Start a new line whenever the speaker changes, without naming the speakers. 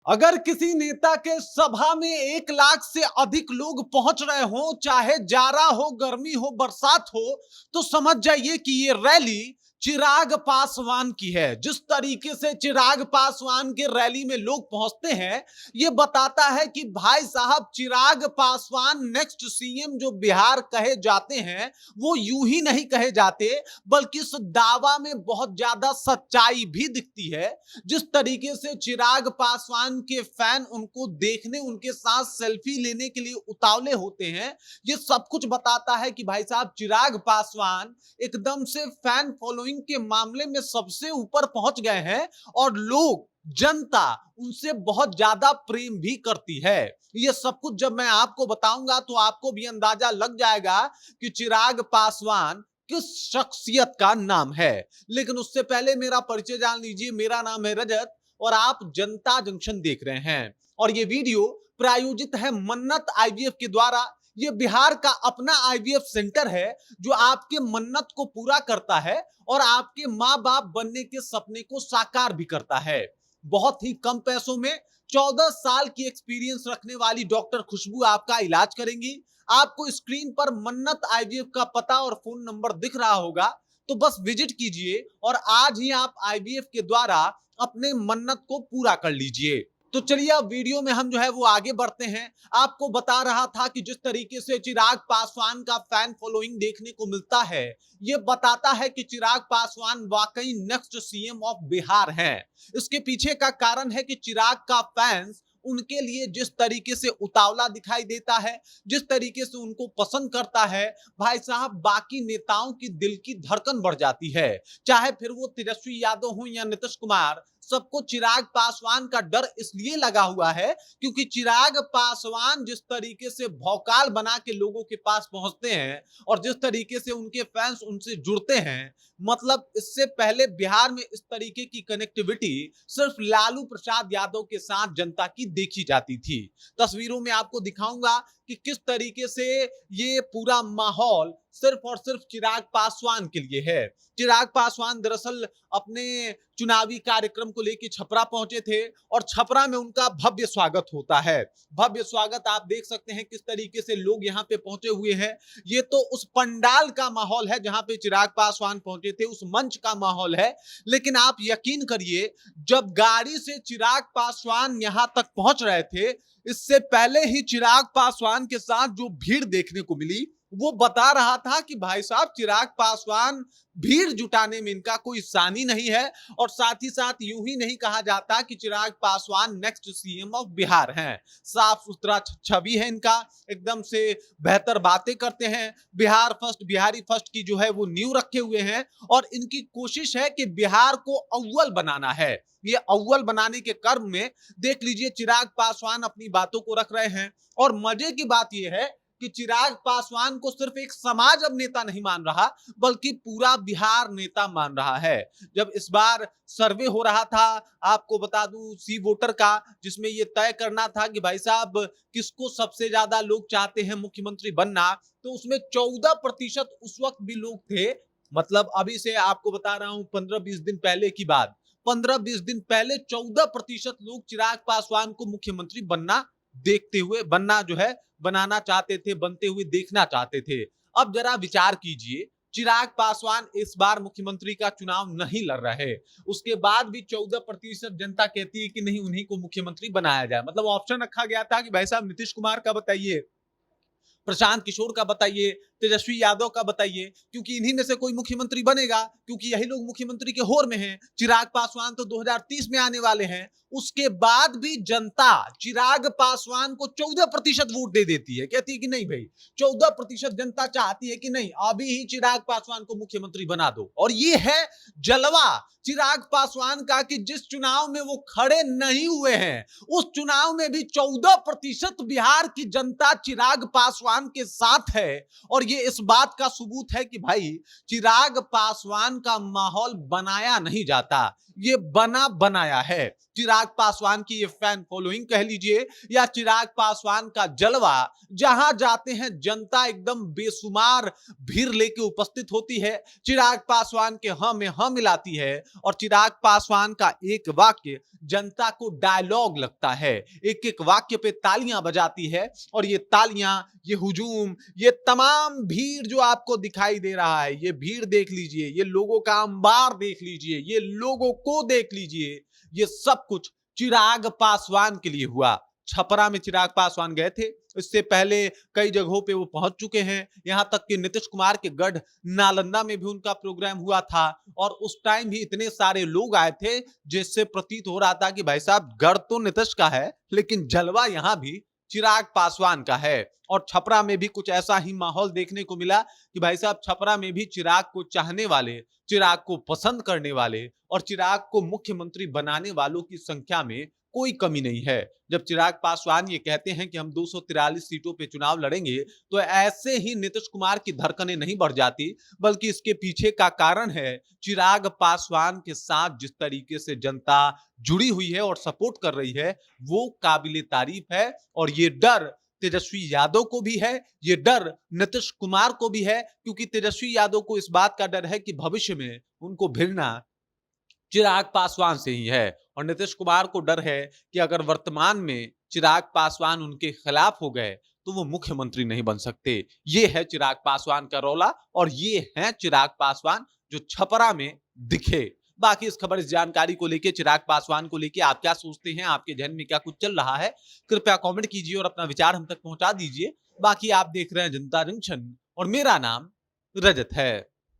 अगर किसी नेता के सभा में 1 लाख से अधिक लोग पहुंच रहे हो, चाहे जाड़ा हो, गर्मी हो, बरसात हो, तो समझ जाइए कि ये रैली चिराग पासवान की है। जिस तरीके से चिराग पासवान के रैली में लोग पहुंचते हैं, ये बताता है कि भाई साहब चिराग पासवान नेक्स्ट सीएम जो बिहार कहे जाते हैं, वो यूं ही नहीं कहे जाते, बल्कि इस दावा में बहुत ज्यादा सच्चाई भी दिखती है। जिस तरीके से चिराग पासवान के फैन उनको देखने, उनके साथ सेल्फी लेने के लिए उतावले होते हैं, ये सब कुछ बताता है कि भाई साहब चिराग पासवान एकदम से फैन फॉलोइंग के मामले में सबसे ऊपर पहुंच गए हैं और लोग, जनता उनसे बहुत ज्यादा प्रेम भी करती है। ये सब कुछ जब मैं आपको बताऊंगा तो आपको भी अंदाजा लग जाएगा कि चिराग पासवान किस शख्सियत का नाम है। लेकिन उससे पहले मेरा परिचय जान लीजिए। मेरा नाम है रजत और आप जनता जंक्शन देख रहे हैं और ये वीडियो प्रायोजित है मन्नत आईवीएफ के द्वारा। ये बिहार का अपना आईवीएफ सेंटर है जो आपके मन्नत को पूरा करता है और आपके मां बाप बनने के सपने को साकार भी करता है। बहुत ही कम पैसों में 14 साल की एक्सपीरियंस रखने वाली डॉक्टर खुशबू आपका इलाज करेंगी। आपको स्क्रीन पर मन्नत आईवीएफ का पता और फोन नंबर दिख रहा होगा, तो बस विजिट कीजिए और आज ही आप आईवीएफ के द्वारा अपने मन्नत को पूरा कर लीजिए। तो चलिए अब वीडियो में हम जो है वो आगे बढ़ते हैं। आपको बता रहा था कि जिस तरीके से चिराग पासवान का फैन फॉलोइंग देखने को मिलता है, ये बताता है कि चिराग पासवान वाकई नेक्स्ट सीएम ऑफ बिहार हैं। इसके पीछे का कारण है कि चिराग का फैंस उनके लिए जिस तरीके से उतावला दिखाई देता है, जिस तरीके से उनको पसंद करता है, भाई साहब बाकी नेताओं की दिल की धड़कन बढ़ जाती है। चाहे फिर वो तेजस्वी यादव हो या नीतीश कुमार, सबको चिराग पासवान का डर इसलिए लगा हुआ है क्योंकि चिराग पासवान जिस तरीके से भौकाल बना के लोगों के पास पहुंचते हैं और जिस तरीके से उनके फैंस उनसे जुड़ते हैं, मतलब इससे पहले बिहार में इस तरीके की कनेक्टिविटी सिर्फ लालू प्रसाद यादव के साथ जनता की देखी जाती थी। तस्वीरों में आपको दिखाऊंगा कि किस तरीके से ये पूरा माहौल सिर्फ और सिर्फ चिराग पासवान के लिए है। चिराग पासवान दरअसल अपने चुनावी कार्यक्रम को लेकर छपरा पहुंचे थे और छपरा में उनका भव्य स्वागत होता है। भव्य स्वागत आप देख सकते हैं किस तरीके से लोग यहाँ पे पहुंचे हुए हैं। ये तो उस पंडाल का माहौल है जहां पे चिराग पासवान पहुंचे थे, उस मंच का माहौल है। लेकिन आप यकीन करिए, जब गाड़ी से चिराग पासवान यहां तक पहुंच रहे थे, इससे पहले ही चिराग पासवान के साथ जो भीड़ देखने को मिली, वो बता रहा था कि भाई साहब चिराग पासवान भीड़ जुटाने में इनका कोई सानी नहीं है। और साथ ही साथ यूं ही नहीं कहा जाता कि Chirag Paswan next CM of Bihar हैं। साफ सुथरा छवि है इनका, एकदम से बेहतर बातें करते हैं, बिहार फर्स्ट, बिहारी फर्स्ट की जो है वो नींव रखे हुए हैं और इनकी कोशिश है कि बिहार को अव्वल बनाना है। ये अव्वल बनाने के कर्म में देख लीजिए चिराग पासवान अपनी बातों को रख रहे हैं। और मजे की बात यह है कि चिराग पासवान को सिर्फ एक समाज अब नेता नहीं मान रहा, बल्कि पूरा बिहार नेता मान रहा है। जब इस बार सर्वे हो रहा था, आपको बता दूं सी वोटर का, जिसमें यह तय करना था कि भाई साहब किसको सबसे ज्यादा लोग चाहते हैं मुख्यमंत्री बनना, तो उसमें 14% उस वक्त भी लोग थे। मतलब अभी से आपको बता रहा हूं 15-20 दिन पहले की बात, 15-20 दिन पहले 14% लोग चिराग पासवान को मुख्यमंत्री बनना देखते हुए, बनना जो है बनाना चाहते थे, बनते हुए देखना चाहते थे। अब जरा विचार कीजिए, चिराग पासवान इस बार मुख्यमंत्री का चुनाव नहीं लड़ रहे, उसके बाद भी 14% जनता कहती है कि नहीं उन्हीं को मुख्यमंत्री बनाया जाए। मतलब ऑप्शन रखा गया था कि भाई साहब नीतीश कुमार का बताइए, प्रशांत किशोर का बताइए, तेजस्वी यादव का बताइए, क्योंकि इन्हीं में से कोई मुख्यमंत्री बनेगा, क्योंकि यही लोग मुख्यमंत्री के होर में हैं। चिराग पासवान तो 2030 में आने वाले हैं। उसके बाद भी जनता चिराग पासवान को 14% वोट दे देती है, कहती है कि नहीं भाई, 14% जनता चाहती है कि नहीं अभी ही चिराग पासवान को मुख्यमंत्री बना दो। और ये है जलवा चिराग पासवान का कि जिस चुनाव में वो खड़े नहीं हुए हैं, उस चुनाव में भी 14% बिहार की जनता चिराग पासवान के साथ है। और ये इस बात का सबूत है कि भाई चिराग पासवान का माहौल बनाया नहीं जाता, ये बना बनाया है। चिराग पासवान की ये फैन फॉलोइंग कह लीजिए या चिराग पासवान का जलवा, जहां जाते हैं जनता एकदम बेशुमार भीड़ लेके उपस्थित होती है, चिराग पासवान के हाँ में हाँ मिलाती है और चिराग पासवान का एक वाक्य जनता को डायलॉग लगता है, एक एक वाक्य पे तालियां बजाती है और ये तालियां, ये हुजूम, ये तमाम भीड़ जो आपको दिखाई दे रहा है, ये भीड़ देख लीजिए, ये लोगों का अंबार देख लीजिए, ये लोगों को देख लीजिए, ये सब कुछ चिराग पासवान के लिए हुआ। छपरा में चिराग पासवान गए थे, इससे पहले कई जगहों पे वो पहुंच चुके हैं, यहां तक कि नीतीश कुमार के गढ़ नालंदा में भी उनका प्रोग्राम हुआ था और उस टाइम भी इतने सारे लोग आए थे जिससे प्रतीत हो रहा था कि भाई साहब गढ़ तो नीतीश का है लेकिन जलवा यहां भी चिराग पासवान का है। और छपरा में भी कुछ ऐसा ही माहौल देखने को मिला कि भाई साहब छपरा में भी चिराग को चाहने वाले, चिराग को पसंद करने वाले और चिराग को मुख्यमंत्री बनाने वालों की संख्या में कोई कमी नहीं है। जब चिराग पासवान ये कहते हैं कि हम 243 सीटों पे चुनाव लड़ेंगे तो ऐसे ही नीतीश कुमार की धड़कनें नहीं बढ़ जाती, बल्कि इसके पीछे का कारण है चिराग पासवान के साथ जिस तरीके से जनता जुड़ी हुई है और सपोर्ट कर रही है, वो काबिले तारीफ है। और ये डर तेजस्वी यादव को भी है, ये डर नीतीश कुमार को भी है, क्योंकि तेजस्वी यादव को इस बात का डर है कि भविष्य में उनको भिड़ना चिराग पासवान से ही है और नीतीश कुमार को डर है कि अगर वर्तमान में चिराग पासवान उनके खिलाफ हो गए तो वो मुख्यमंत्री नहीं बन सकते। ये है चिराग पासवान का रौला और ये है चिराग पासवान जो छपरा में दिखे। बाकी इस खबर, इस जानकारी को लेके, चिराग पासवान को लेके आप क्या सोचते हैं, आपके जहन में क्या कुछ चल रहा है, कृपया कमेंट कीजिए और अपना विचार हम तक पहुंचा दीजिए। बाकी आप देख रहे हैं जनता जंक्शन और मेरा नाम रजत है।